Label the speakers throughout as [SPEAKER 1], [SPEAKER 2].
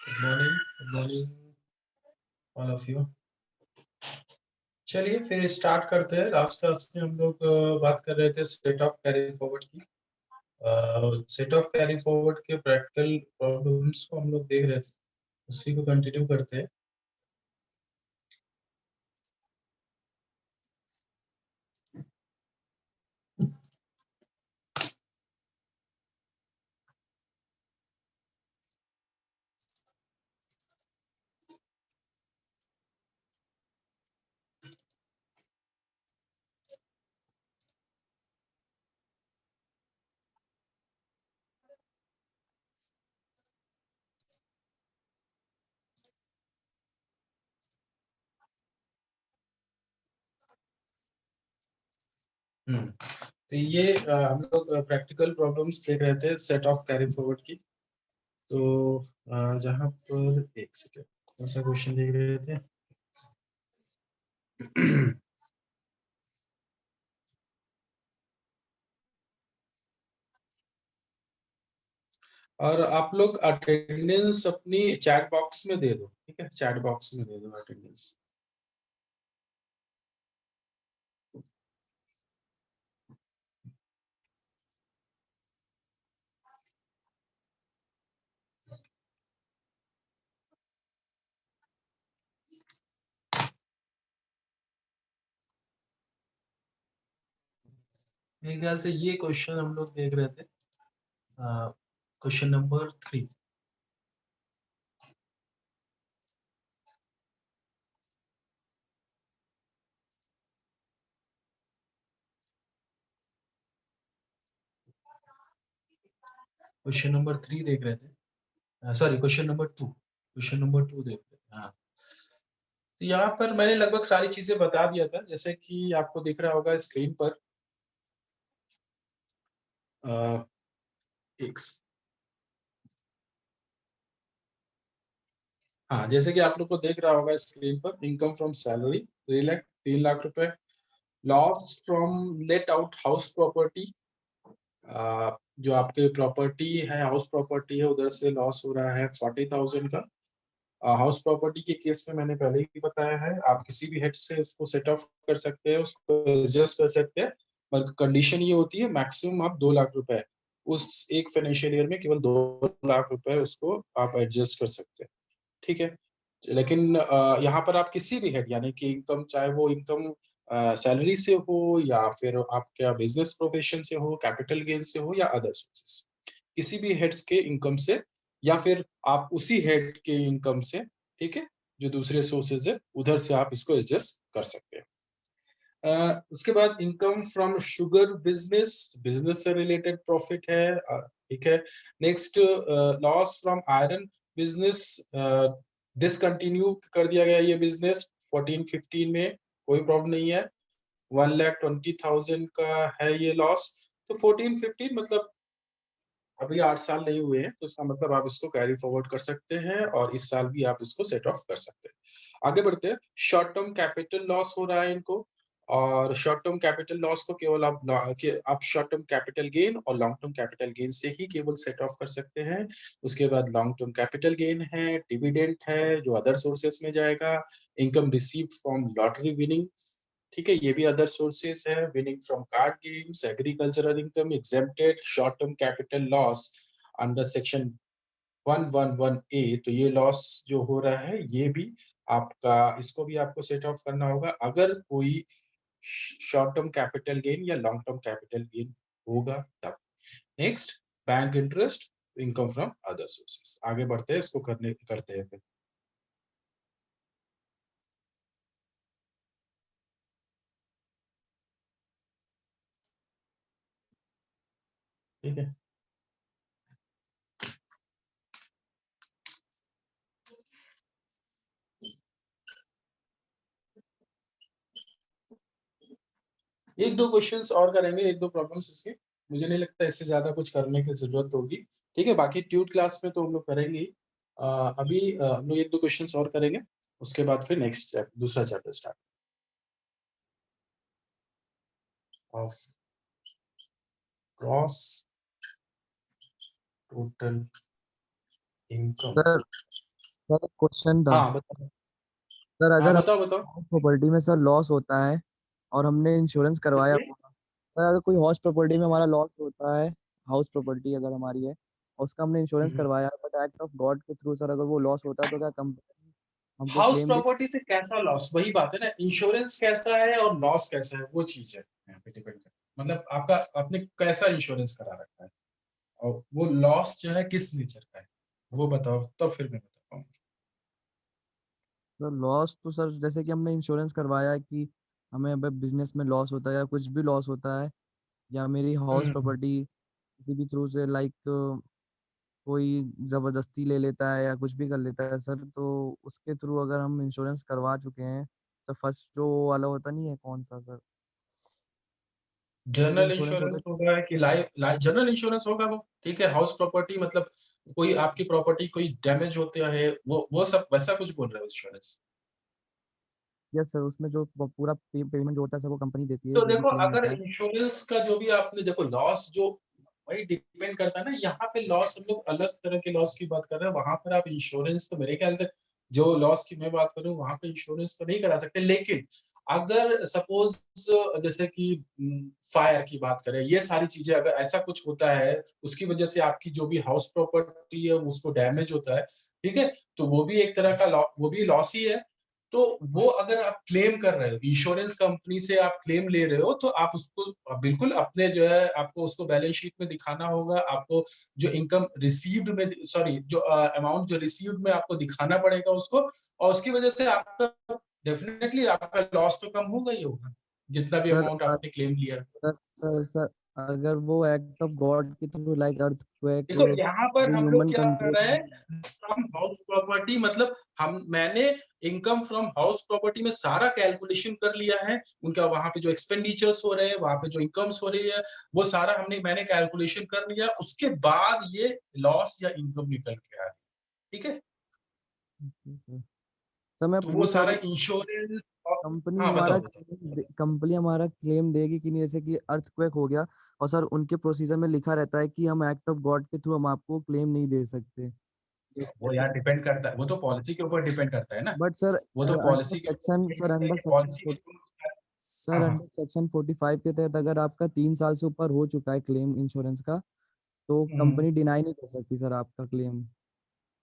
[SPEAKER 1] Good morning all of you. चलिए फिर start करते हैं। लास्ट क्लास में हम लोग बात कर रहे थे सेट ऑफ कैरी फॉरवर्ड की। सेट ऑफ कैरी फॉरवर्ड के प्रैक्टिकल प्रॉब्लम्स को हम लोग देख रहे थे, उसी को कंटिन्यू करते हैं। तो ये हम लोग प्रैक्टिकल प्रॉब्लम्स देख रहे थे सेट ऑफ कैरी फॉरवर्ड की। तो जहाँ पर एक सेकेंड कौन सा क्वेश्चन देख रहे थे। और आप लोग अटेंडेंस अपनी चैट बॉक्स में दे दो, ठीक है? चैट बॉक्स में दे दो अटेंडेंस। मेरे ख्याल से ये क्वेश्चन हम लोग देख रहे थे, क्वेश्चन नंबर 3। क्वेश्चन नंबर 3 देख रहे थे, sorry question number 2। Question number 2 देख रहे थे। हाँ, तो यहाँ पर मैंने लगभग सारी चीजें बता दिया था, जैसे कि आपको दिख रहा होगा स्क्रीन पर। अ, एक हाँ, जैसे कि आप लोग को देख रहा होगा स्क्रीन पर, इनकम फ्रॉम सैलरी 3 लाख रुपए, loss from let out house property, जो आपके प्रॉपर्टी है, हाउस प्रॉपर्टी है, उधर से लॉस हो रहा है 40,000 का। हाउस प्रॉपर्टी के केस में मैंने पहले ही बताया है, आप किसी भी हेड से उसको सेट ऑफ कर सकते हैं, उसको एडजस्ट कर सकते हैं, पर कंडीशन ये होती है मैक्सिमम आप 2 लाख रुपए उस एक फाइनेंशियल ईयर में केवल 2 लाख रुपए उसको आप एडजस्ट कर सकते हैं, ठीक है? लेकिन यहाँ पर आप किसी भी हेड यानी कि इनकम, चाहे वो इनकम सैलरी से हो या फिर आपके बिजनेस प्रोफेशन से हो, कैपिटल गेन से हो या अदर सोर्सेस, किसी भी हेड्स के इनकम से या फिर आप उसी हेड के इनकम से, ठीक है, जो दूसरे सोर्सेज है उधर से आप इसको एडजस्ट कर सकते हैं। उसके बाद income from sugar business, business से रिलेटेड प्रॉफिट है, ठीक है। Next, loss from iron business, discontinue कर दिया गया ये बिजनेस 14-15 में, कोई प्रॉब्लम नहीं है। 1,20,000 का है ये लॉस। तो 14-15 मतलब अभी 8 साल नहीं हुए हैं, तो इसका मतलब आप इसको कैरी फॉरवर्ड कर सकते हैं और इस साल भी आप इसको सेट ऑफ कर सकते हैं। आगे बढ़ते हैं। शॉर्ट टर्म कैपिटल लॉस हो रहा है इनको, और शॉर्ट टर्म कैपिटल लॉस को केवल आप शॉर्ट टर्म कैपिटल गेन और लॉन्ग टर्म कैपिटल गेन से ही केवल सेट ऑफ कर सकते हैं। उसके बाद लॉन्ग टर्म कैपिटल गेन है, डिविडेंड है जो अदर सोर्सेस में जाएगा, income receive from lottery winning, ठीक है, ये भी अदर सोर्सेस है, winning from card games, agricultural income exempted, short term capital loss under section 111 ए। तो ये लॉस जो हो रहा है ये भी आपका, इसको भी आपको सेट ऑफ करना होगा अगर कोई शॉर्ट टर्म कैपिटल गेन या लॉन्ग टर्म कैपिटल गेन होगा तब। Next, bank interest, income from other sources. आगे बढ़ते हैं, इसको करते हैं फिर, ठीक है। एक दो क्वेश्चंस और करेंगे, एक दो प्रॉब्लम्स इसके, मुझे नहीं लगता इससे ज्यादा कुछ करने की जरूरत होगी, ठीक है? बाकी ट्यूट क्लास में तो हम लोग करेंगे ही। अभी हम लोग एक दो क्वेश्चंस और करेंगे, उसके बाद फिर नेक्स्ट दूसरा chapter start of cross total income.
[SPEAKER 2] Sir sir question था
[SPEAKER 1] हाँ बताओ।
[SPEAKER 2] सर,
[SPEAKER 1] हाँ
[SPEAKER 2] अगर
[SPEAKER 1] बताओ बताओ।
[SPEAKER 2] हाउस प्रॉपर्टी में सर लॉस होता है और हमने इंश्योरेंस करवाया
[SPEAKER 1] किसमें?
[SPEAKER 2] पूरा। सर अगर कोई हाउस प्रॉपर्टी में हमारा लॉस होता है, हाउस प्रॉपर्टी अगर हमारी है और उसका हमने इंश्योरेंस
[SPEAKER 1] हम्म।
[SPEAKER 2] करवाया, बट एक्ट ऑफ गॉड के थ्रू सर अगर वो लॉस होता है तो क्या कंपनी हमको
[SPEAKER 1] हाउस
[SPEAKER 2] क्लेम दे?
[SPEAKER 1] प्रॉपर्टी से कैसा लॉस, वही बात है ना, इंश्योरेंस कैसा है और लॉस कैसा है, वो चीज है यहाँ पे डिपेंड करता है। मतलब आपका आपने कैसा इंश्योरेंस करा रखा है और वो लॉस जो है किस नेचर का है, वो बताओ तो फिर मैं बता पाऊंगा।
[SPEAKER 2] सर लॉस तो सर जैसे कि हमने इंश्योरेंस करवाया है कि हमें अगर बिजनेस में लॉस होता है या कुछ भी लॉस होता है, या मेरी हाउस
[SPEAKER 1] हम्म।
[SPEAKER 2] प्रॉपर्टी किसी भी थ्रू से लाइक कोई जबरदस्ती ले लेता है या कुछ भी कर लेता है सर, तो उसके थ्रू अगर हम इंश्योरेंस करवा चुके हैं तो फर्स्ट जो वाला होता नहीं है, कौन सा सर, जो
[SPEAKER 1] जनरल
[SPEAKER 2] इंश्योरेंस होता
[SPEAKER 1] इंश्योरेंस
[SPEAKER 2] है।
[SPEAKER 1] होगा कि लाइफ जनरल इंश्योरेंस होगा वो, ठीक है। हाउस प्रॉपर्टी मतलब कोई आपकी प्रॉपर्टी कोई डैमेज होता है, वो सब वैसा कुछ बोल रहे हो इंश्योरेंस।
[SPEAKER 2] यस सर, उसमें जो पूरा पेमेंट जो होता है सर वो कंपनी देती है,
[SPEAKER 1] तो
[SPEAKER 2] जो भी
[SPEAKER 1] देखो
[SPEAKER 2] क्लेम
[SPEAKER 1] अगर
[SPEAKER 2] होता है।
[SPEAKER 1] इंश्योरेंस का जो भी आपने देखो लॉस जो वही डिपेंड करता है ना, यहाँ पे लॉस हम लोग अलग तरह के लॉस की बात कर रहे हैं, वहां पर आप इंश्योरेंस तो मेरे ख्याल से जो लॉस की मैं बात करूँ वहां पे इंश्योरेंस तो नहीं करा सकते। लेकिन अगर सपोज जैसे कि फायर की बात करें, ये सारी चीजें अगर ऐसा कुछ होता है उसकी वजह से आपकी जो भी हाउस प्रॉपर्टी है उसको डैमेज होता है, ठीक है, तो वो भी एक तरह का वो भी लॉस ही है। तो वो अगर आप क्लेम कर रहे हो इंश्योरेंस कंपनी से, आप क्लेम ले रहे हो, तो आप उसको बिल्कुल अपने जो है आपको उसको बैलेंस शीट में दिखाना होगा, आपको जो इनकम रिसीव्ड में, सॉरी जो अमाउंट जो रिसीव्ड में आपको दिखाना पड़ेगा उसको, और उसकी वजह से आपका डेफिनेटली आपका लॉस तो कम होगा ही होगा जितना भी
[SPEAKER 2] सर
[SPEAKER 1] अमाउंट आपने क्लेम लिया।
[SPEAKER 2] सर अगर वो एक्ट ऑफ गॉड के थ्रू लाइक अर्थक्वेक,
[SPEAKER 1] देखो यहाँ पर
[SPEAKER 2] जो
[SPEAKER 1] हम लोग
[SPEAKER 2] ह्यूमन
[SPEAKER 1] क्या कर
[SPEAKER 2] कंट्रोल।
[SPEAKER 1] रहे हैं, फ्रॉम हाउस प्रॉपर्टी मतलब मैंने इनकम फ्रॉम हाउस प्रॉपर्टी में सारा कैलकुलेशन कर लिया है, उनका वहां पे जो एक्सपेंडिचर्स हो रहे हैं, वहां पे जो इनकम्स हो रही है, वो सारा मैंने कैलकुलेशन कर लिया, उसके बाद ये लॉस या इनकम निकल के आ रही है, ठीक है।
[SPEAKER 2] सर मैं
[SPEAKER 1] तो वो
[SPEAKER 2] पूछ रहा
[SPEAKER 1] सारा
[SPEAKER 2] हूँ
[SPEAKER 1] इंश्योरेंस। हाँ बताओ बताओ।
[SPEAKER 2] कंपनी हमारा क्लेम देगी कि नहीं, जैसे कि अर्थक्वेक हो गया और सर उनके प्रोसीजर में लिखा रहता है कि हम एक्ट ऑफ गॉड के थ्रू हम आपको क्लेम नहीं दे सकते।
[SPEAKER 1] वो यार डिपेंड करता है, वो तो पॉलिसी के ऊपर डिपेंड करता है ना,
[SPEAKER 2] बट सर
[SPEAKER 1] वो तो
[SPEAKER 2] अंडर
[SPEAKER 1] पॉलिसी के
[SPEAKER 2] सेक्शन
[SPEAKER 1] ऊपर
[SPEAKER 2] सर
[SPEAKER 1] डिपेंड करता है
[SPEAKER 2] अंडर
[SPEAKER 1] कि
[SPEAKER 2] सेक्शन
[SPEAKER 1] पॉलिसी में
[SPEAKER 2] सर
[SPEAKER 1] हाँ हाँ।
[SPEAKER 2] अंडर सेक्शन 45 के तहत अगर आपका 3 साल से ऊपर हो चुका है क्लेम इंश्योरेंस का, तो
[SPEAKER 1] हम्म।
[SPEAKER 2] कंपनी डिनाई नहीं कर सकती सर आपका क्लेम।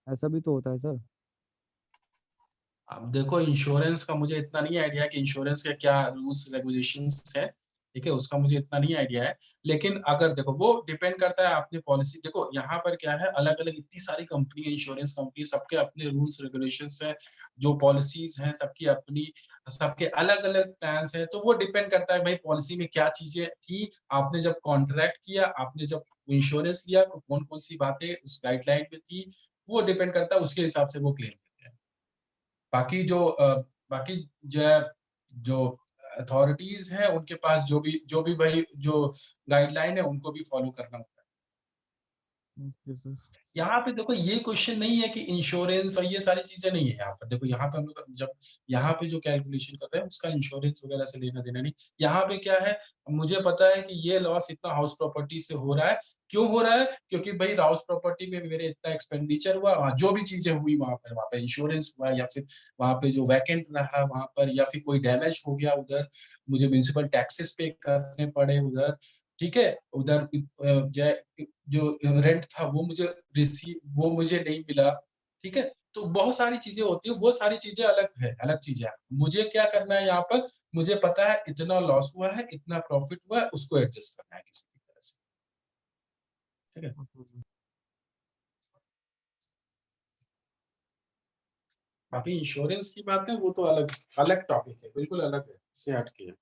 [SPEAKER 2] ऐसा भी तो होता है सर।
[SPEAKER 1] अब देखो इंश्योरेंस का मुझे इतना नहीं आइडिया कि इंश्योरेंस के क्या रूल्स रेगुलेशंस है, ठीक है, उसका मुझे इतना नहीं आइडिया है। लेकिन अगर देखो वो डिपेंड करता है आपने पॉलिसी, देखो यहाँ पर क्या है, अलग अलग इतनी सारी कंपनी है, इंश्योरेंस कंपनी, सबके अपने रूल्स रेगुलेशंस हैं, जो पॉलिसीज हैं सबकी अपनी, सबके अलग अलग प्लान्स हैं, तो वो डिपेंड करता है भाई पॉलिसी में क्या चीजें थी, आपने जब कॉन्ट्रैक्ट किया, आपने जब इंश्योरेंस लिया तो कौन कौन सी बातें उस गाइडलाइन में थी, वो डिपेंड करता है, उसके हिसाब से वो क्लेम करते हैं। बाकी बाकी जो है, जो अथॉरिटीज हैं उनके पास जो भी भाई जो गाइडलाइन है उनको भी फॉलो करना होता है।
[SPEAKER 2] Okay sir.
[SPEAKER 1] यहाँ पे देखो ये क्वेश्चन नहीं है कि इंश्योरेंस और ये सारी चीजें नहीं है यहाँ पर, देखो यहाँ पे हम लोग जब यहाँ पे जो कैलकुलेशन कर रहे हैं उसका इंश्योरेंस वगैरह से लेना देना नहीं। यहाँ पे क्या है, मुझे पता है कि ये लॉस इतना हाउस प्रॉपर्टी से हो रहा है, क्यों हो रहा है, क्योंकि भाई हाउस प्रॉपर्टी में मेरे इतना एक्सपेंडिचर हुआ, वहाँ जो भी चीजें हुई वहां पे इंश्योरेंस हुआ, या फिर वहां पे जो वैकेंट रहा वहां पर, या फिर कोई डैमेज हो गया उधर, मुझे म्यूनिसिपल टैक्सेस पे करने पड़े उधर, ठीक है, उधर जो रेंट था वो मुझे नहीं मिला, ठीक है। तो बहुत सारी चीजें होती है, वो सारी चीजें अलग है, अलग चीजें हैं। मुझे क्या करना है यहाँ पर, मुझे पता है इतना लॉस हुआ है, इतना प्रॉफिट हुआ है, उसको एडजस्ट करना है किसी भी तरह से, ठीक है। बाकी इंश्योरेंस की बात है वो तो अलग अलग टॉपिक है, बिल्कुल अलग है, इससे हटके है।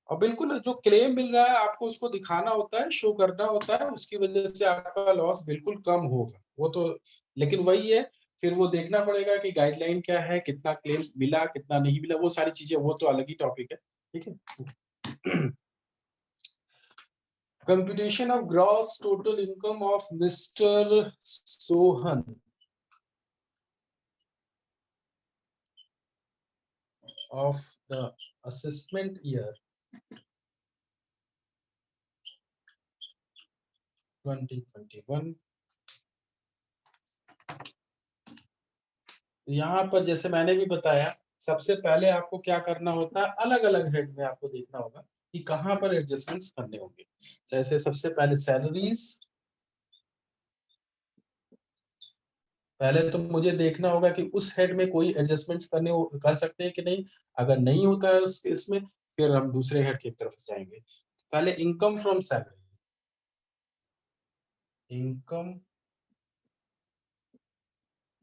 [SPEAKER 1] और बिल्कुल जो क्लेम मिल रहा है आपको उसको दिखाना होता है, शो करना होता है, उसकी वजह से आपका लॉस बिल्कुल कम होगा वो तो। लेकिन वही है, फिर वो देखना पड़ेगा कि गाइडलाइन क्या है, कितना क्लेम मिला कितना नहीं मिला, वो सारी चीजें वो तो अलग ही टॉपिक है, ठीक है। Computation of gross total income of mister Sohan of the assessment year 2021 यहाँ पर जैसे मैंने भी बताया, सबसे पहले आपको क्या करना होता है, अलग अलग हेड में आपको देखना होगा कि कहाँ पर एडजस्टमेंट्स करने होंगे। जैसे सबसे पहले सैलरीज, पहले तो मुझे देखना होगा कि उस हेड में कोई एडजस्टमेंट्स कर सकते हैं कि नहीं। अगर नहीं होता है उस केस में, फिर हम दूसरे हेड की तरफ जाएंगे। पहले income from salary, income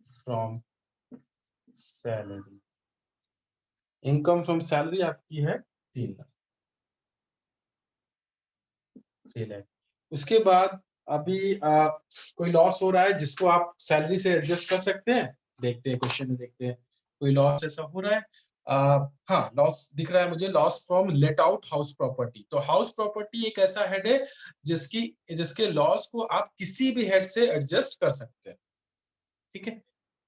[SPEAKER 1] from salary, income from salary आपकी है 3 लाख, 3 लाख। उसके बाद अभी कोई लॉस हो रहा है जिसको आप सैलरी से एडजस्ट कर सकते हैं, देखते हैं क्वेश्चन में, देखते हैं कोई लॉस ऐसा हो रहा है। हाँ, लॉस दिख रहा है मुझे, loss from let out house property. तो हाउस प्रॉपर्टी एक ऐसा हेड है जिसके लॉस को आप किसी भी हेड से एडजस्ट कर सकते हैं, ठीक है।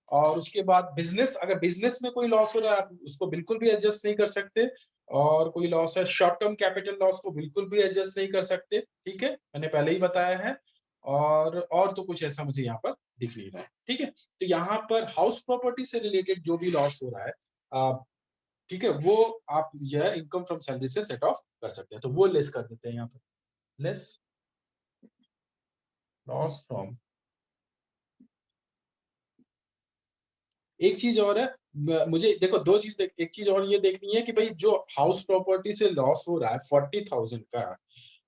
[SPEAKER 1] और उसके बाद बिजनेस, अगर बिजनेस में कोई लॉस हो रहा है आप उसको बिल्कुल भी एडजस्ट नहीं कर सकते। और कोई लॉस है, शॉर्ट टर्म कैपिटल लॉस को बिल्कुल भी एडजस्ट नहीं कर सकते, ठीक है, मैंने पहले ही बताया है। और तो कुछ ऐसा मुझे यहाँ पर दिख नहीं रहा है, ठीक है। तो यहाँ पर हाउस प्रॉपर्टी से रिलेटेड जो भी लॉस हो रहा है, ठीक है, वो आप यह इनकम फ्रॉम सैलरी से सेट ऑफ कर सकते हैं। तो वो लेस कर देते हैं यहाँ पर, लेस लॉस फ्रॉम। एक चीज और है, मुझे देखो दो चीज एक चीज और ये देखनी है कि भाई जो हाउस प्रॉपर्टी से लॉस हो रहा है 40,000 का,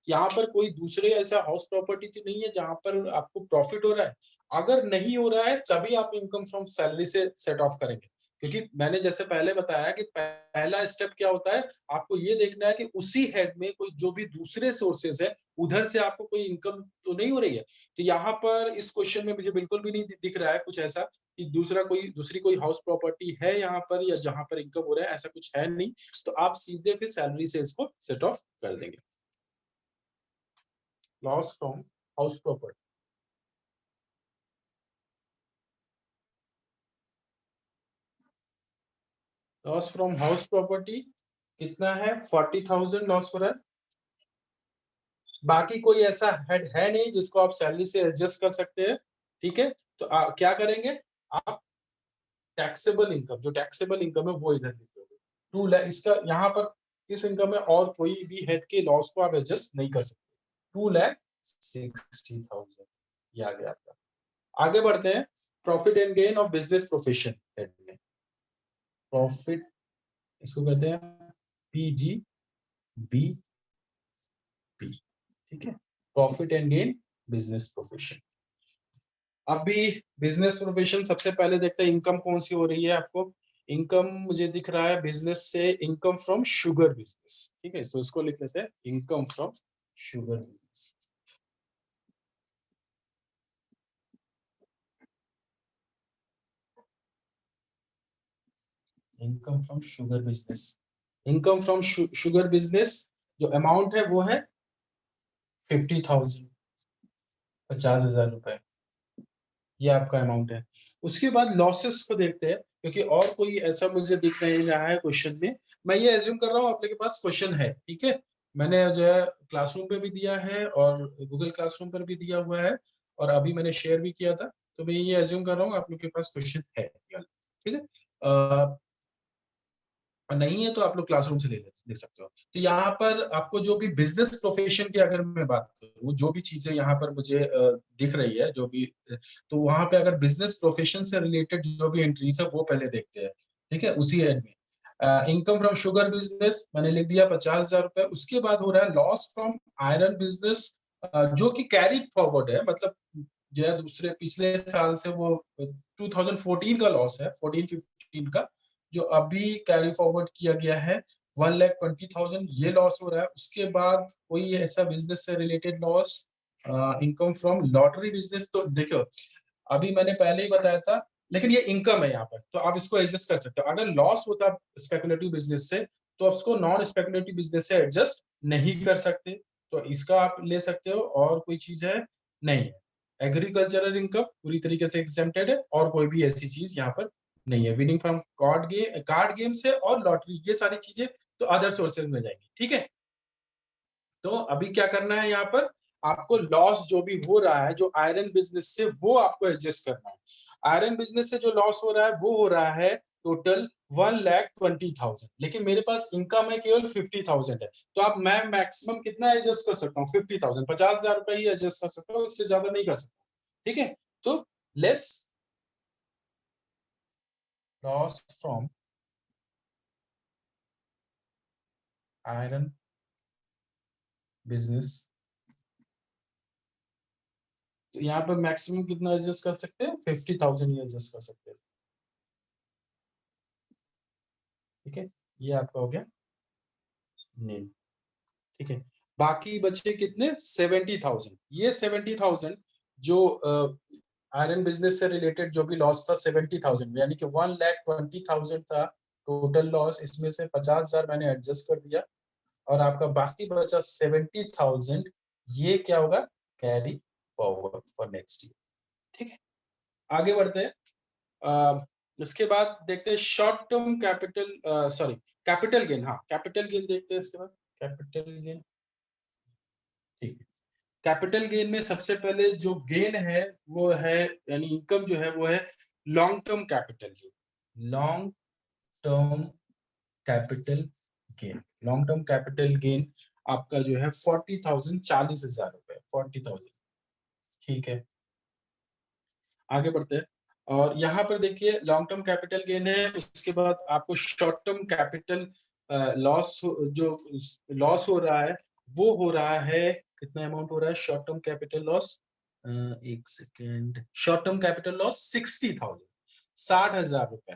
[SPEAKER 1] यहाँ पर कोई दूसरे ऐसा हाउस प्रॉपर्टी तो नहीं है जहां पर आपको प्रॉफिट हो रहा है। अगर नहीं हो रहा है तभी आप इनकम फ्रॉम सैलरी से सेट ऑफ करेंगे, क्योंकि मैंने जैसे पहले बताया कि पहला स्टेप क्या होता है, आपको ये देखना है कि उसी हेड में कोई जो भी दूसरे सोर्सेस है उधर से आपको कोई इनकम तो नहीं हो रही है। तो यहाँ पर इस क्वेश्चन में मुझे बिल्कुल भी नहीं दिख रहा है कुछ ऐसा कि दूसरी कोई हाउस प्रॉपर्टी है यहाँ पर या जहां पर इनकम हो रहा है, ऐसा कुछ है नहीं। तो आप सीधे फिर सैलरी से इसको सेट ऑफ कर देंगे, loss from house property. Loss from house property कितना है, 40,000 लॉस हो रहा है। बाकी कोई ऐसा हेड है नहीं जिसको आप सैलरी से एडजस्ट कर सकते हैं, ठीक है। तो क्या करेंगे आप, टैक्सेबल इनकम, जो टैक्सेबल इनकम है वो इधर लिखोगे 2 लाख। इसका यहाँ पर इस इनकम में और कोई भी हेड के लॉस को आप एडजस्ट नहीं कर सकते। 2,60,000, ये आ गया आपका। आगे बढ़ते हैं, profit and gain of business profession head में। प्रॉफिट, इसको कहते हैं पीजी बी पी, ठीक है, profit and gain business profession. अभी बिजनेस प्रोफेशन सबसे पहले देखते हैं इनकम कौन सी हो रही है आपको। इनकम मुझे दिख रहा है बिजनेस से, इनकम फ्रॉम शुगर बिजनेस, ठीक है, तो इसको लिख लेते हैं income from sugar business. Income from sugar business, income from sugar business, जो अमाउंट है वो है 50,000, 50,000 रुपए, ये आपका अमाउंट है। उसके बाद लॉसेस को देखते हैं, क्योंकि और कोई ऐसा मुझे दिख नहीं रहा है क्वेश्चन में। मैं ये एज्यूम कर रहा हूँ आप लोगों के पास क्वेश्चन है, ठीक है, मैंने जो है क्लासरूम पे भी दिया है और गूगल क्लासरूम पर भी दिया हुआ है, और अभी मैंने शेयर भी किया था। तो मैं ये एज्यूम कर रहा हूँ आप लोग के पास क्वेश्चन है, ठीक है। और नहीं है तो आप लोग क्लासरूम से देख सकते हो। तो यहाँ पर आपको जो भी बिजनेस प्रोफेशन की अगर मैं बात करूँ, जो भी चीजें यहाँ पर मुझे दिख रही है, जो भी, तो वहां पे अगर बिजनेस प्रोफेशन से रिलेटेड जो भी एंट्रीज है वो पहले देखते हैं, ठीक है, उसी एंड में। इनकम फ्रॉम शुगर बिजनेस मैंने लिख दिया 50,000 रुपए। उसके बाद हो रहा है लॉस फ्रॉम आयरन बिजनेस, जो कि कैरी फॉरवर्ड है, मतलब जो है दूसरे पिछले साल से वो 2014 का लॉस है, 14-15 का, जो अभी कैरी फॉरवर्ड किया गया है 1,20,000, ये लॉस हो रहा है। उसके बाद कोई ऐसा बिजनेस से related loss, income from lottery business, तो देखो अभी मैंने पहले ही बताया था, लेकिन ये इनकम है यहाँ पर, तो आप इसको एडजस्ट कर सकते हो। अगर लॉस होता स्पेकुलेटिव बिजनेस से, तो आप इसको नॉन स्पेकुलेटिव बिजनेस से एडजस्ट नहीं कर सकते, तो इसका आप ले सकते हो। और कोई चीज है नहीं है, एग्रीकल्चरल इनकम पूरी तरीके से एग्जेम्प्टेड है, और कोई भी ऐसी चीज यहाँ पर नहीं है। विनिंग फ्रॉम कार्ड गेम से और लॉटरी, ये सारी चीजें तो अदर सोर्सेज में जाएंगी, ठीक है। तो अभी क्या करना है यहाँ पर, आपको लॉस जो भी हो रहा है जो आयरन बिजनेस से, वो आपको एडजस्ट करना है। आयरन बिजनेस से जो लॉस हो रहा है वो हो रहा है टोटल 1,20,000, लेकिन मेरे पास इनकम है केवल 50,000 है। तो आप मैं मैक्सिमम कितना एडजस्ट कर सकता हूँ? 50,000, 50,000 रुपए ही एडजस्ट कर सकता हूँ, इससे ज्यादा नहीं कर सकता। ठीक है, तो less loss from iron business, तो यहाँ पर मैक्सिमम कितना एडजस्ट कर सकते हैं? 50,000 ही एडजस्ट कर सकते हैं। ठीक है, ये आपका हो गया नेम। ठीक है, बाकी बचे कितने? 70,000। ये 70,000 जो आयरन बिजनेस से रिलेटेड जो भी लॉस था 70,000, यानी कि 1,20,000 था टोटल लॉस, इसमें से 50,000 मैंने एडजस्ट कर दिया और आपका बाकी बचा 70,000, ये क्या होगा? Carry forward for next year. ठीक है, आगे बढ़ते हैं। इसके बाद देखते हैं short term capital, sorry capital gain. हाँ, कैपिटल गेन देखते हैं इसके बाद। कैपिटल गेन, ठीक है, कैपिटल गेन में सबसे पहले जो गेन है वो है, यानी इनकम जो है वो है long term capital gain. Long term capital gain, long term capital gain आपका जो है 40,000, 40,000 रुपए, 40,000। ठीक है, आगे बढ़ते हैं। और यहाँ पर देखिए लॉन्ग टर्म कैपिटल गेन है, उसके बाद आपको शॉर्ट टर्म कैपिटल लॉस, जो लॉस हो रहा है वो हो रहा है, कितना अमाउंट हो रहा है शॉर्ट टर्म कैपिटल लॉस? एक second, short term capital loss 60,000, 60,000 रुपए।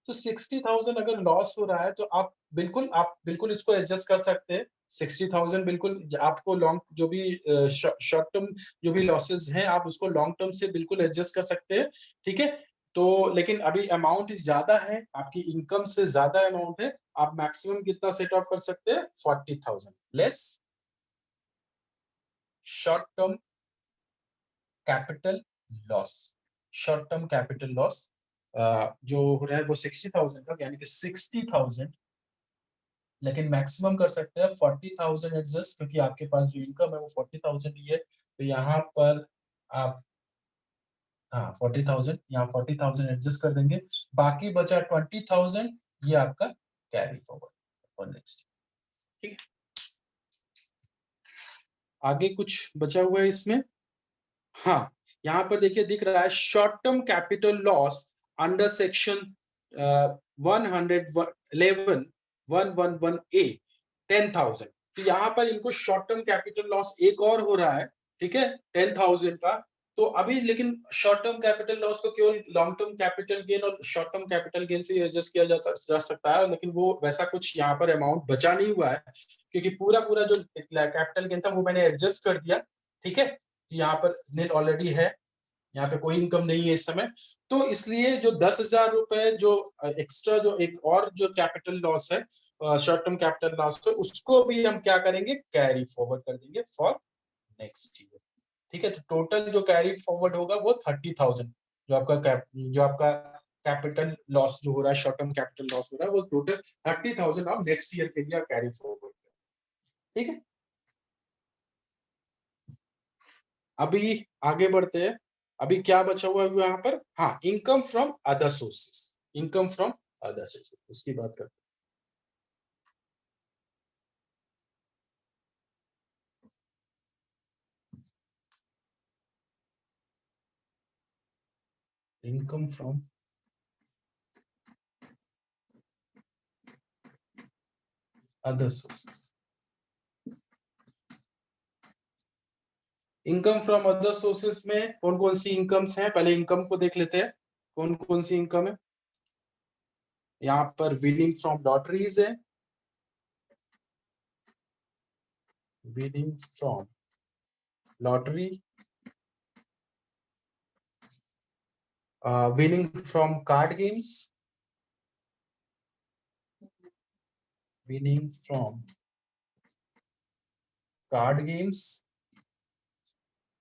[SPEAKER 1] तो 60,000 अगर लॉस हो रहा है तो आप बिल्कुल इसको एडजस्ट कर सकते हैं। 60,000 बिल्कुल आपको लॉन्ग जो भी शॉर्ट टर्म जो भी लॉसेस हैं आप उसको लॉन्ग टर्म से बिल्कुल एडजस्ट कर सकते हैं। ठीक है, तो लेकिन अभी अमाउंट ज्यादा है, आपकी इनकम से ज्यादा अमाउंट है, आप मैक्सिमम कितना सेट ऑफ कर सकते हैं? 40,000 less short term capital loss. Short term capital loss जो हो रहा है वो 60,000 का, यानी कि 60,000, लेकिन मैक्सिमम कर सकते हैं 40,000 एडजस्ट, क्योंकि आपके पास जो इनकम है वो 40,000 ही है। तो यहाँ पर आप, हाँ 40,000, यहाँ 40,000 एडजस्ट कर देंगे, बाकी बचा 20,000, ये आपका कैरी फॉरवर्ड फॉर नेक्स्ट। ठीक है, आगे कुछ बचा हुआ है इसमें? हाँ, यहाँ पर देखिए दिख रहा है short term capital loss under section 111A 10,000। तो यहाँ पर इनको शॉर्ट टर्म कैपिटल लॉस एक और हो रहा है, ठीक है, 10,000 का। तो अभी लेकिन शॉर्ट टर्म कैपिटल लॉस को केवल लॉन्ग टर्म कैपिटल गेन और शॉर्ट टर्म कैपिटल गेन से एडजस्ट किया जा सकता है, लेकिन वो वैसा कुछ यहाँ पर अमाउंट बचा नहीं हुआ है, क्योंकि पूरा जो कैपिटल गेन था वो मैंने एडजस्ट कर दिया। ठीक है, तो यहाँ पर नेट ऑलरेडी है, यहाँ पे कोई इनकम नहीं है इस समय, तो इसलिए जो 10,000 रुपए जो एक्स्ट्रा जो एक और जो कैपिटल लॉस है, शॉर्ट टर्म कैपिटल लॉस है, उसको भी हम क्या करेंगे? कैरी फॉरवर्ड कर देंगे फॉर नेक्स्ट ईयर। ठीक है, तो टोटल जो कैरी फॉरवर्ड होगा वो 30,000, जो आपका कैपिटल लॉस जो हो रहा है, शॉर्ट टर्म कैपिटल लॉस हो रहा है, वो टोटल 30,000 आप नेक्स्ट ईयर के लिए कैरी फॉरवर्ड। ठीक है, अभी आगे बढ़ते हैं। अभी क्या बचा हुआ है यहाँ पर? हाँ, income from other sources, income from other sources, उसकी बात करते हैं। Income from other sources, income from other sources में कौन कौन सी इनकम्स हैं? पहले इनकम को देख लेते हैं, कौन कौन सी इनकम है। यहाँ पर विनिंग फ्रॉम लॉटरीज है, winning from lottery, winning from card games, winning from card games,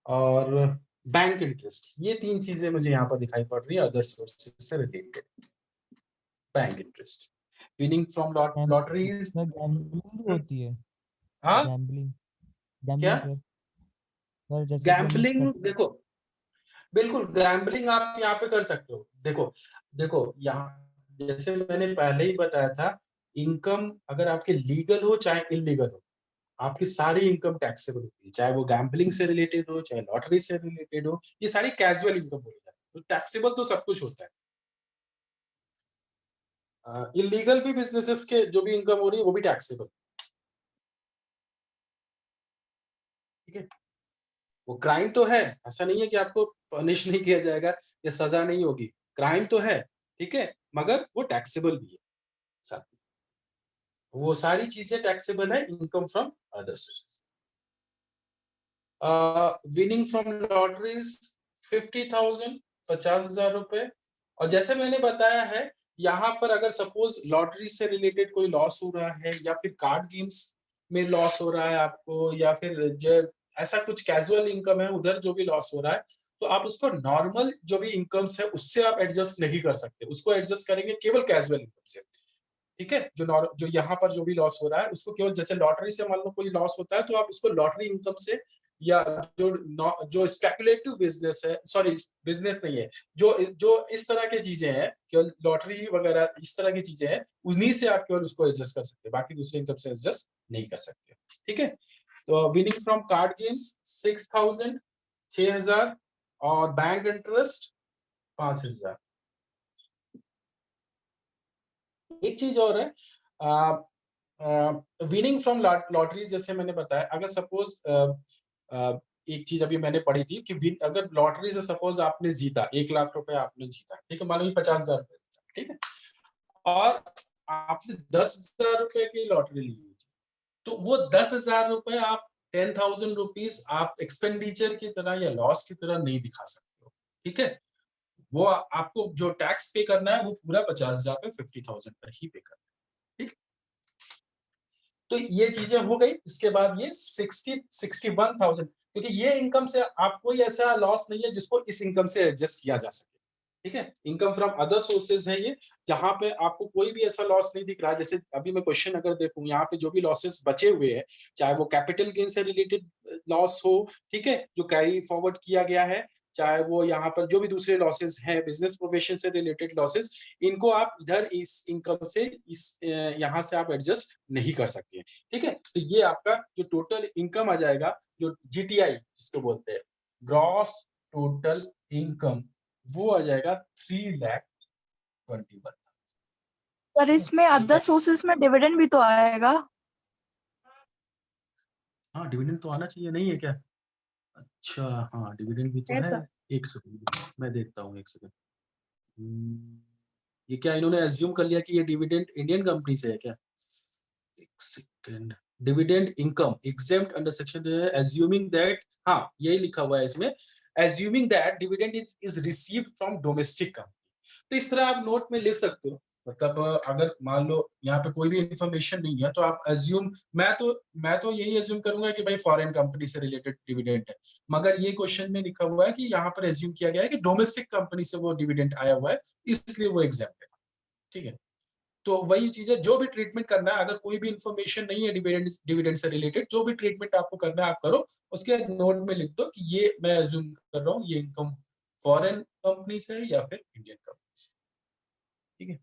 [SPEAKER 1] और बैंक इंटरेस्ट। ये तीन चीजें मुझे यहाँ पर दिखाई पड़ रही है अदर सोर्सेज से related. Bank interest, winning from lotteries.
[SPEAKER 2] Sir gambling होती है,
[SPEAKER 1] हाँ,
[SPEAKER 2] गैम्बलिंग,
[SPEAKER 1] क्या
[SPEAKER 2] गैम्बलिंग सर, जैसे कि हम
[SPEAKER 1] गैम्बलिंग?
[SPEAKER 2] स्पेक्ट,
[SPEAKER 1] देखो, बिल्कुल गैम्बलिंग आप यहाँ पे कर सकते हो। देखो देखो यहाँ जैसे मैंने पहले ही बताया था, इनकम अगर आपके लीगल हो चाहे इलीगल हो, आपकी सारी इनकम टैक्सेबल होती है, चाहे वो गैम्बलिंग से रिलेटेड हो चाहे लॉटरी से रिलेटेड हो, ये सारी कैजुअल इनकम बोली जाती है। तो टैक्सेबल तो सब कुछ होता है। इलीगल भी बिजनेसेस के जो भी इनकम हो रही है वो भी टैक्सेबल, ठीक है। वो क्राइम तो है, ऐसा नहीं है कि आपको पनिश नहीं किया जाएगा या सजा नहीं होगी, क्राइम तो है, ठीक है, मगर वो टैक्सेबल भी है साथ में। वो सारी चीजें टैक्सेबल है income from other sources. Winning from lotteries 50,000, 50,000 रुपए। और जैसे मैंने बताया है, यहाँ पर अगर सपोज लॉटरी से रिलेटेड कोई लॉस हो रहा है या फिर कार्ड गेम्स में लॉस हो रहा है आपको, या फिर जो ऐसा कुछ कैजुअल इनकम है उधर जो भी लॉस हो रहा है, तो आप उसको नॉर्मल जो भी इनकम्स है उससे आप एडजस्ट नहीं कर सकते, उसको एडजस्ट करेंगे केवल कैजुअल इनकम से, ठीक है। जो यहाँ पर जो भी लॉस हो रहा है उसको केवल, जैसे लॉटरी से मान लो कोई लॉस होता है तो आप उसको लॉटरी इनकम से, या जो स्पेकुलेटिव बिजनेस है, सॉरी बिजनेस नहीं है, जो जो इस तरह की चीजें हैं, केवल लॉटरी वगैरह इस तरह की चीजें हैं, उन्हीं से आप केवल उसको एडजस्ट कर सकते हैं, बाकी दूसरे इनकम से एडजस्ट नहीं कर सकते, ठीक है। तो विनिंग फ्रॉम कार्ड गेम्स 6,000, 6,000, और बैंक इंटरेस्ट 5,000। एक चीज और है, विनिंग फ्रॉम लॉटरीज, जैसे मैंने बताया, अगर सपोज एक चीज अभी मैंने पढ़ी थी कि अगर लॉटरी से सपोज आपने जीता 1 लाख रुपए, आपने जीता, ठीक है, मान लो 50,000 रुपए, ठीक है, और आपने 10,000 रुपए की लॉटरी ली हुई, तो वो 10,000 रुपए आप 10,000 रुपीज आप एक्सपेंडिचर की तरह या लॉस की तरह नहीं दिखा सकते हो, ठीक है। वो आपको जो टैक्स पे करना है वो पूरा 50,000 पे 50,000 पर ही पे करना है, ठीक। तो ये चीजें हो गई। इसके बाद ये 61,000, क्योंकि ये इनकम से आप कोई ऐसा लॉस नहीं है जिसको इस इनकम से एडजस्ट किया जा सके, ठीक है। इनकम फ्रॉम अदर सोर्सेज है ये, जहां पे आपको कोई भी ऐसा लॉस नहीं दिख रहा। जैसे अभी मैं क्वेश्चन अगर देखूं, यहाँ पे जो भी लॉसेस बचे हुए हैं, चाहे वो कैपिटल गेन से रिलेटेड लॉस हो, ठीक है, जो कैरी फॉरवर्ड किया गया है, चाहे वो यहाँ पर जो भी दूसरे लॉसेस हैं, बिजनेस प्रोफेशन से रिलेटेड लॉसेस, इनको आप इधर इस इनकम से इस यहाँ से आप एडजस्ट नहीं कर सकते हैं, ठीक है। तो ये आपका जो टोटल इनकम आ जाएगा, जो जीटीआई जिसको बोलते हैं, ग्रॉस टोटल इनकम, वो आ जाएगा 3,21,000।
[SPEAKER 3] सर इसमें अदर सोर्सेस में डिविडेंड भी तो आएगा।
[SPEAKER 1] हाँ, डिविडेंड तो आना चाहिए, नहीं है क्या? अच्छा, हाँ डिविडेंड भी तो है।
[SPEAKER 3] सर
[SPEAKER 1] एक सेकंड मैं देखता हूँ, एक सेकंड। ये क्या इन्होंने एज्यूम कर लिया कि ये डिविडेंड इंडियन कंपनी से है क्या? एक second. Dividend income exempt under section, assuming that, हाँ यही लिखा हुआ है इसमें, assuming that dividend is received from domestic company. तो इस तरह आप नोट में लिख सकते हो। मतलब अगर मान लो यहाँ पे कोई भी इंफॉर्मेशन नहीं है तो आप एज्यूम, मैं तो यही एज्यूम करूंगा कि भाई फॉरेन कंपनी से रिलेटेड डिविडेंड है, मगर ये क्वेश्चन में लिखा हुआ है कि यहाँ पर एज्यूम किया गया है कि डोमेस्टिक कंपनी से वो डिविडेंड आया हुआ है, इसलिए वो एग्जाम्प्ट है, ठीक है। तो वही चीज है, जो भी ट्रीटमेंट करना है, अगर कोई भी इंफॉर्मेशन नहीं है डिविडेंड डिविडेंड से रिलेटेड, जो भी ट्रीटमेंट आपको करना है आप करो, उसके नोट में लिख दो कि ये मैं एज्यूम कर रहा हूँ ये इनकम फॉरेन कंपनी से है या फिर इंडियन कंपनी से, ठीक है।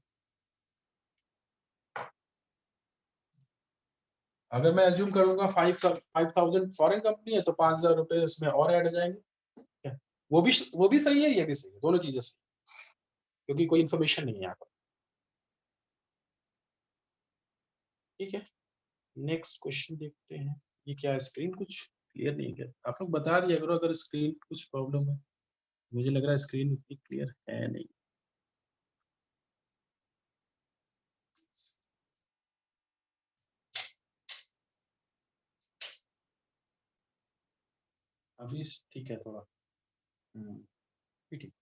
[SPEAKER 1] अगर मैं एज्यूम करूंगा 5,000 फॉरेन कंपनी है तो 5,000 रुपए उसमें और ऐड हो जाएंगे, वो भी सही है, ये भी सही है, दोनों चीजें सही, क्योंकि कोई इन्फॉर्मेशन नहीं है यहाँ पर, ठीक है। नेक्स्ट क्वेश्चन देखते हैं। ये क्या है, स्क्रीन कुछ क्लियर नहीं है, आप लोग बता दिया करो अगर स्क्रीन कुछ प्रॉब्लम है, मुझे लग रहा है स्क्रीन उतनी क्लियर है नहीं। अभी ठीक है थोड़ा, ठीक।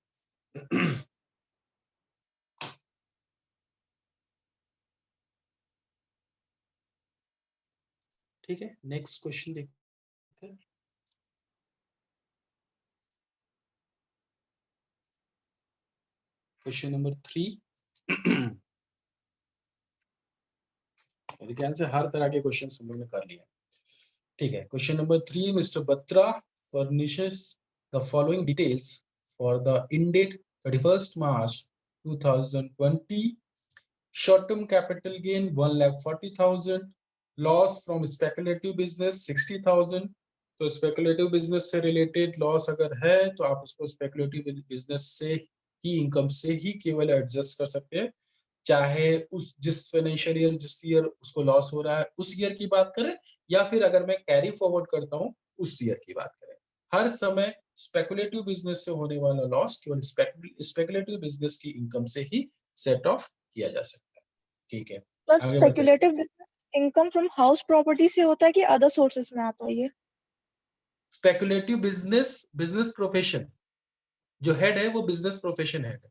[SPEAKER 1] ठीक है, नेक्स्ट क्वेश्चन देखते हैं। Question number 3। मेरे ख्याल से हर तरह के क्वेश्चन हम लोग ने कर लिया, ठीक है। Question number 3, mister Batra furnishes the following details for the end date 31st March 2020. Short-term capital gain 1,40,000. Loss from speculative business 60,000. तो स्पेकुलेटिव बिजनेस से रिलेटेड लॉस अगर है तो आप उसको स्पेकुलेटिव बिजनेस से ही इनकम से ही केवल एडजस्ट कर सकते हैं, चाहे उस जिस फाइनेंशियल ईयर जिस ईयर उसको लॉस हो रहा है उस ईयर की बात करें, या फिर अगर मैं कैरी फॉरवर्ड करता हूं उस ईयर की बात करें। हर समय स्पेकुलेटिव बिजनेस से होने वाला लॉस केवल स्पेकुलेटिव बिजनेस की इनकम से ही सेट ऑफ किया जा सकता है। ठीक है,
[SPEAKER 3] तो
[SPEAKER 1] आगे बढ़ते हैं।
[SPEAKER 3] Speculative business income from house property से होता है कि अदर सोर्सेस में आता है ये?
[SPEAKER 1] स्पेकुलेटिव बिजनेस बिजनेस प्रोफेशन जो हेड है वो बिजनेस प्रोफेशन हेड है।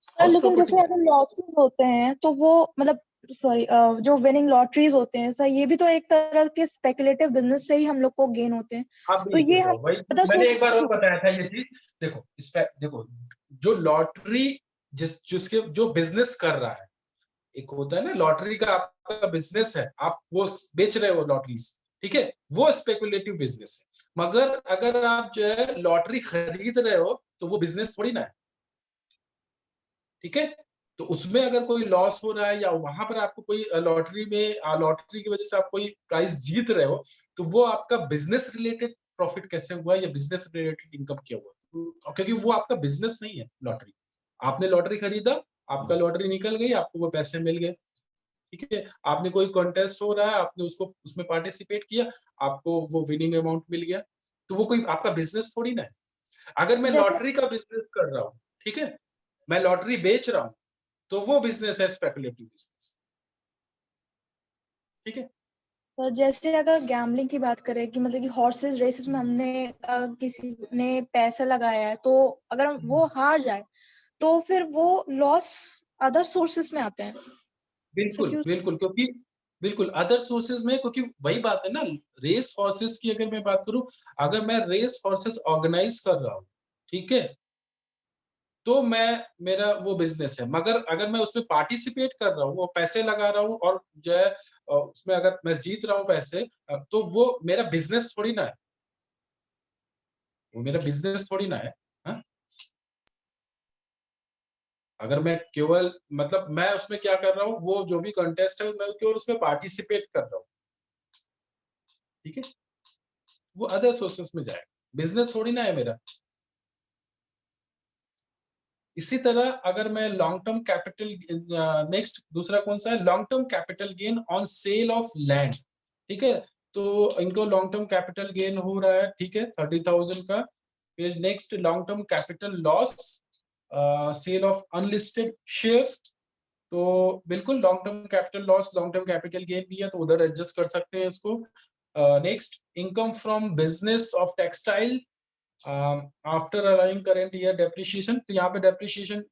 [SPEAKER 3] सर
[SPEAKER 1] हाउस
[SPEAKER 3] लेकिन
[SPEAKER 1] प्रॉपर्टी
[SPEAKER 3] जैसे अगर लॉसेस होते हैं तो वो मतलब सॉरी जो विनिंग लॉटरीज होते हैं सर, ये भी तो एक तरह के स्पेकुलेटिव बिजनेस से ही हम लोग को गेन होते हैं,
[SPEAKER 1] आप
[SPEAKER 3] तो ये हम
[SPEAKER 1] वही
[SPEAKER 3] अदर
[SPEAKER 1] मैंने एक बार
[SPEAKER 3] सोर्सेस।
[SPEAKER 1] और बताया था ये चीज। देखो देखो जो लॉटरी जिसके जो बिजनेस कर रहा है, एक होता है ना लॉटरी का आपका बिजनेस है, आप वो बेच रहे हो लॉटरीज, ठीक है, वो स्पेकुलेटिव बिजनेस है। मगर अगर आप जो है लॉटरी खरीद रहे हो तो वो बिजनेस थोड़ी ना है, ठीक है। तो उसमें अगर कोई लॉस हो रहा है या वहां पर आपको कोई लॉटरी की वजह से आप कोई प्राइस जीत रहे हो, तो वो आपका बिजनेस रिलेटेड प्रॉफिट कैसे हुआ या बिजनेस रिलेटेड इनकम क्या हुआ, क्योंकि वो आपका बिजनेस नहीं है लॉटरी। आपने लॉटरी खरीदा, आपका लॉटरी निकल गई, आपको वो पैसे मिल गए, ठीक है। आपने कोई कॉन्टेस्ट हो रहा है, आपने उसको उसमें पार्टिसिपेट किया, आपको वो विनिंग अमाउंट मिल गया, तो वो कोई आपका बिजनेस थोड़ी ना है। अगर मैं
[SPEAKER 3] जैसे
[SPEAKER 1] लॉटरी का बिजनेस कर रहा हूँ, ठीक है, मैं लॉटरी बेच रहा हूँ, तो वो बिजनेस है स्पेकुलेटिव बिजनेस, ठीक है।
[SPEAKER 3] तो जैसे अगर गैम्बलिंग की बात करें कि मतलब कि हॉर्सेस रेसेस में हमने किसी ने पैसा लगाया है, तो अगर वो हार जाए तो फिर वो लॉस अदर सोर्सेस में आते हैं।
[SPEAKER 1] बिल्कुल बिल्कुल, क्योंकि बिल्कुल अदर सोर्सेज में, क्योंकि वही बात है ना, रेस हॉर्सेस की अगर मैं बात करूं, अगर मैं रेस हॉर्सेस ऑर्गेनाइज कर रहा हूं, ठीक है, तो मैं मेरा वो बिजनेस है। मगर अगर मैं उसमें पार्टिसिपेट कर रहा हूँ, वो पैसे लगा रहा हूँ और जो है उसमें अगर मैं जीत रहा हूँ पैसे, तो वो मेरा बिजनेस थोड़ी ना है, वो मेरा बिजनेस थोड़ी ना है। हाँ? अगर मैं केवल मतलब मैं उसमें क्या कर रहा हूँ, वो जो भी कंटेस्ट है मैं केवल उसमें पार्टिसिपेट कर रहा हूँ, ठीक है, वो अदर सोर्सेस में जाएगा, बिजनेस थोड़ी ना है मेरा। इसी तरह अगर मैं लॉन्ग टर्म कैपिटल, नेक्स्ट दूसरा कौन सा है, long term capital gain on sale of land, ठीक है। तो इनको लॉन्ग टर्म कैपिटल गेन हो रहा है, ठीक है, 30,000 का। फिर next long term capital loss, sale of unlisted shares. तो बिल्कुल long term capital loss long term capital gain भी है, तो उधर एडजस्ट कर सकते हैं इसको। Next income from business of textile after allowing current year depreciation. तो यहाँ पे डेप्रिशिएशन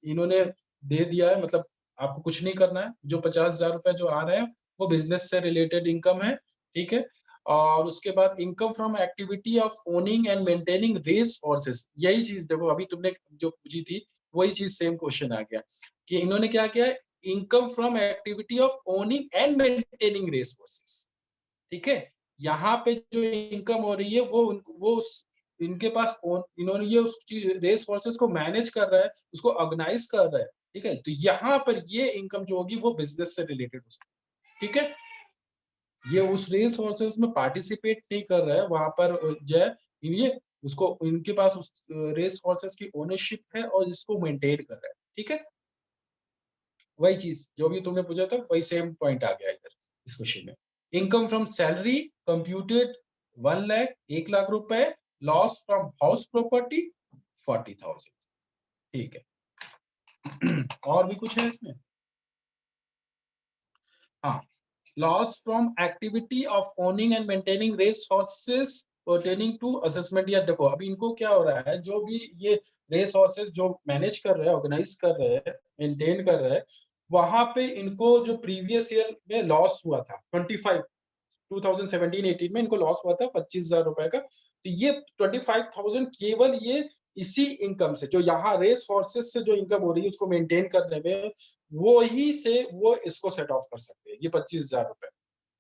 [SPEAKER 1] इन्होंने दे दिया है, मतलब आपको कुछ नहीं करना है, जो 50,000 रुपए जो आ रहे हैं वो बिजनेस से रिलेटेड इनकम है, ठीक है। और उसके बाद income from activity of owning and maintaining race horses, यही चीज देखो अभी तुमने जो पूछी थी वही चीज सेम क्वेश्चन आ गया कि इन्होंने क्या किया है, income from activity of owning and maintaining race horses, ठीक है। यहाँ पे जो इनकम हो रही है वो इनके पास इन्होंने ये उस रेस हॉर्सेस को मैनेज कर रहा है, उसको ऑर्गेनाइज कर रहा है, ठीक है। तो यहाँ पर ये इनकम जो होगी वो बिजनेस से रिलेटेड हो, ठीक है। ये उस रेस हॉर्सेस में पार्टिसिपेट नहीं कर रहा है, वहां पर जो है ये उसको इनके पास उस रेस हॉर्सेस की ओनरशिप है और इसको मेंटेन कर रहा है, ठीक है। वही चीज जो भी तुमने पूछा था वही सेम पॉइंट आ गया इधर इस क्वेश्चन में। इनकम फ्रॉम सैलरी कंप्यूटेड 1,00,000 1,00,000 रुपए, लॉस फ्रॉम हाउस प्रॉपर्टी 40,000, ठीक है। और भी कुछ है इसमें? हाँ, loss from activity of owning and maintaining race horses pertaining to assessment. या देखो अभी इनको क्या हो रहा है, जो भी ये रेस हॉर्सेस जो मैनेज कर रहे हैं, ऑर्गेनाइज कर रहे हैं, मेंटेन कर रहे हैं, वहां पे इनको जो प्रीवियस ईयर में लॉस हुआ था 2017-18 में इनको लॉस हुआ था 25,000 रुपए का, तो ये 25,000 केवल ये इसी इनकम से, जो यहाँ रेस हॉर्सेस से जो इनकम हो रही है उसको मेंटेन करने में, वो ही से वो इसको सेट ऑफ कर सकते हैं, ये 25,000 रुपए,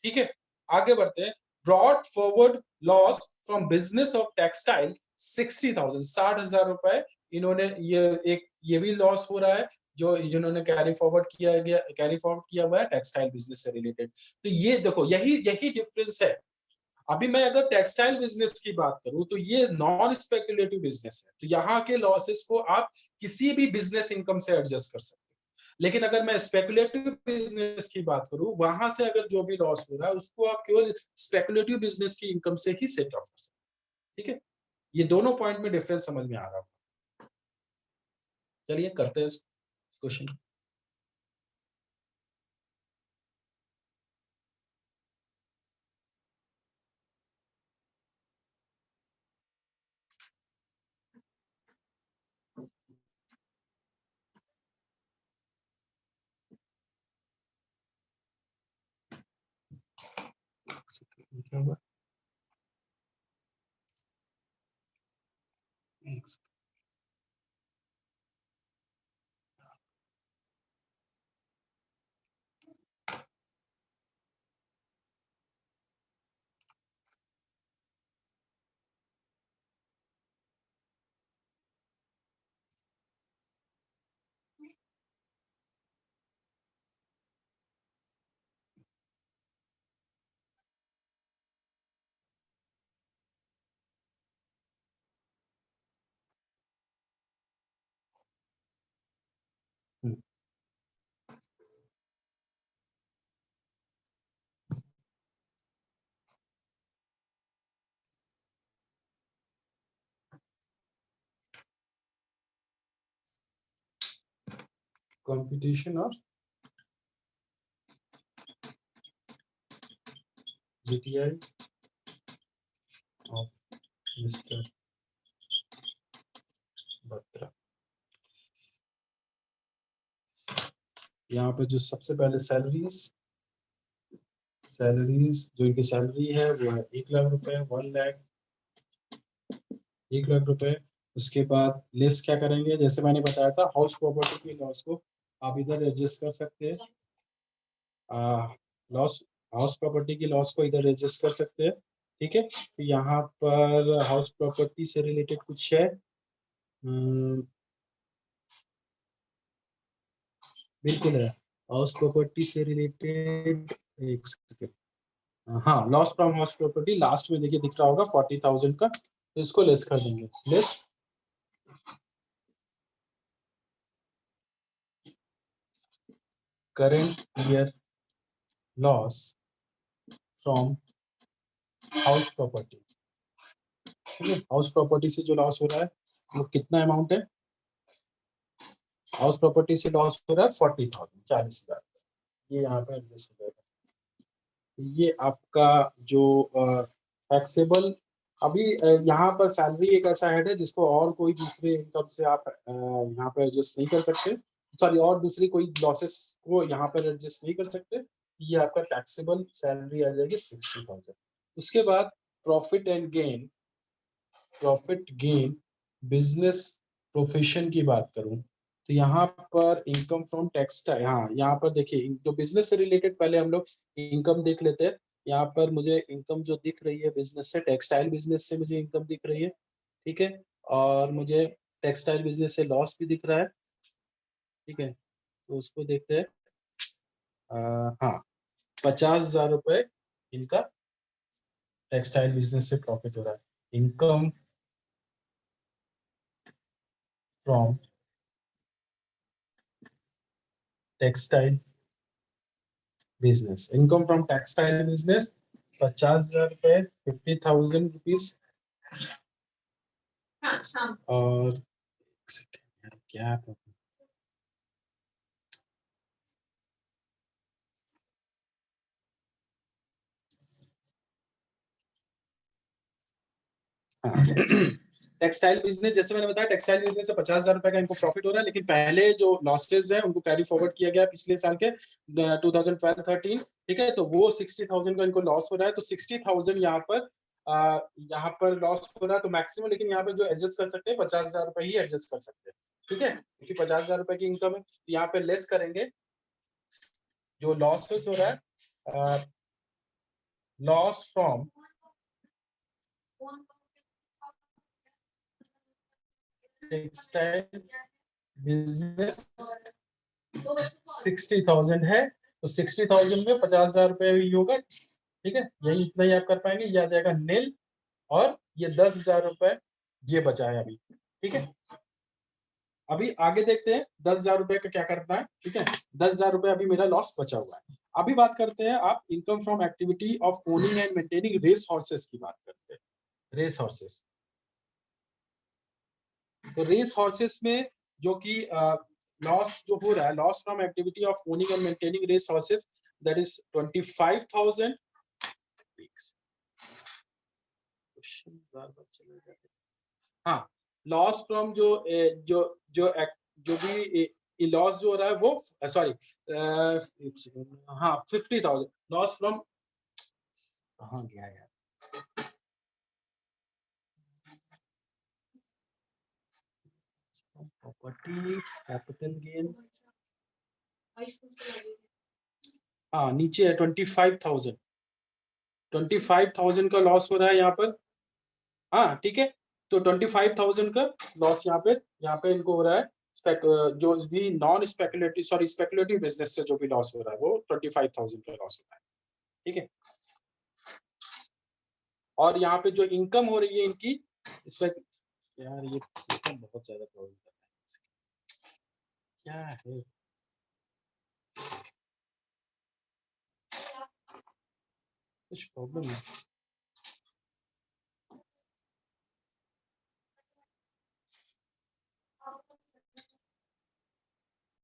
[SPEAKER 1] ठीक है। आगे बढ़ते हैं। Brought forward loss from business of textile 60,000, 60,000 रुपए इन्होंने ये भी लॉस हो रहा है जो जिन्होंने कैरी फॉरवर्ड किया हुआ है टेक्सटाइल बिजनेस से रिलेटेड। तो ये देखो यही डिफरेंस है। अभी मैं अगर टेक्सटाइल बिजनेस की बात करूं तो ये नॉन स्पेकुलेटिव बिजनेस है, तो यहाँ के लॉसेस को आप किसी भी बिजनेस इनकम से एडजस्ट कर सकते हैं। लेकिन अगर मैं स्पेकुलेटिव बिजनेस की बात करूं, वहां से अगर जो भी लॉस हो रहा है उसको आप केवल स्पेकुलेटिव बिजनेस की इनकम से ही सेट ऑफ कर सकते हैं। ठीक है, ये दोनों पॉइंट में डिफरेंस समझ में आ रहा है। चलिए करते हैं इस क्वेश्चन। क्या हुआ? Competition of GTI of Mr. Batra. यहाँ पे जो सबसे पहले सैलरीज जो इनकी सैलरी है वो है 1,00,000 रुपए, 1,00,000 रुपए। उसके बाद लेस क्या करेंगे, जैसे मैंने बताया था हाउस प्रॉपर्टी की लॉस को आप इधर एडजस्ट कर सकते हैं। लॉस हाउस प्रॉपर्टी की लॉस को इधर एडजस्ट कर सकते हैं। ठीक है, तो यहाँ पर हाउस प्रॉपर्टी से रिलेटेड कुछ है, बिल्कुल है हाउस प्रॉपर्टी से रिलेटेड। एक सेकेंड, हाँ loss from house property last में देखिए दिख रहा होगा 40,000 का, तो इसको लेस कर देंगे। Less current year loss from house property. ठीक है, हाउस प्रॉपर्टी से जो लॉस हो रहा है वो कितना अमाउंट है, हाउस प्रॉपर्टी से लॉस हो रहा है 40,000, 40,000। ये यहाँ पे एडजस्ट हो जाएगा। ये आपका जो टैक्सेबल अभी यहाँ पर सैलरी एक ऐसा हेड है जिसको और कोई दूसरे इनकम से आप यहाँ पर एडजस्ट नहीं कर सकते, सॉरी और दूसरी कोई लॉसेस को यहाँ पर एडजस्ट नहीं कर सकते। ये आपका टैक्सेबल सैलरी आ जाएगी 60,000। उसके बाद प्रॉफिट गेन बिजनेस प्रोफेशन की बात करूं तो यहाँ पर इनकम फ्रॉम टेक्सटाइल, हाँ यहाँ पर देखिए जो बिजनेस से रिलेटेड पहले हम लोग इनकम देख लेते हैं। यहाँ पर मुझे इनकम जो दिख रही है बिजनेस से, टेक्सटाइल बिजनेस से मुझे इनकम दिख रही है। ठीक है, और मुझे टेक्सटाइल बिजनेस से लॉस भी दिख रहा है। ठीक है, तो उसको देखते हैं। हाँ 50,000 रुपए इनका टेक्सटाइल बिजनेस से प्रॉफिट हो रहा है। Income from textile business, income from textile business 50,000 रुपए, 50,000 रुपीज। और क्या टेक्सटाइल बिजनेस, जैसे मैंने बताया टेक्सटाइल बिजनेस से 50,000 रुपए का इनको प्रॉफिट हो रहा है, लेकिन पहले जो लॉसेस है उनको कैरी फॉरवर्ड किया गया पिछले साल के 2012-13। ठीक है, तो वो 60,000 का इनको लॉस हो रहा है। तो 60,000 यहाँ पर लॉस हो रहा है, तो मैक्सिमम लेकिन यहाँ पे जो एडजस्ट कर सकते हैं 50,000 रुपए ही एडजस्ट कर सकते हैं। ठीक है, क्योंकि 50,000 रुपए की इनकम है, तो यहाँ पे लेस करेंगे जो लॉसेस हो रहा है, लॉस फ्रॉम टेक्सटाइल बिजनेस 60,000 है, तो 60,000 में 50,000 रुपये ही होगा, ठीक है, यही इतना ही आप कर पाएंगे, ये आ जाएगा नील, और ये 10,000 रुपये ये बचा है अभी, ठीक है। अभी आगे देखते हैं 10,000 रुपये का क्या करना है, ठीक है। 10,000 रुपये अभी मेरा लॉस बचा हुआ है। अभी बात करते हैं आप income from activity of owning and maintaining race horses की बात करते हैं। रेस हॉर्सेस, तो रेस हॉर्सेस में जो कि लॉस जो हो रहा है, loss from activity of owning and maintaining race horses, that is 25,000। हाँ, लॉस फ्रॉम जो जो जो जो भी लॉस जो हो रहा है वो, सॉरी, हाँ 50,000 लॉस फ्रॉम, कहाँ गया यार, प्रॉपर्टी कैपिटल गेन, हाँ नीचे है 25,000, 25,000 का लॉस हो रहा है यहाँ पर, हाँ ठीक है। तो 25,000 का लॉस यहाँ पे इनको हो रहा है। जो भी non speculative, sorry speculative business से जो भी लॉस हो रहा है वो 25,000 का लॉस हो रहा है, ठीक है। और यहाँ पे जो इनकम हो रही है इनकी, इस पर यार ये सिस्टम बहुत ज्यादा प्रॉब्लम कर रहा है, क्या है कुछ प्रॉब्लम है।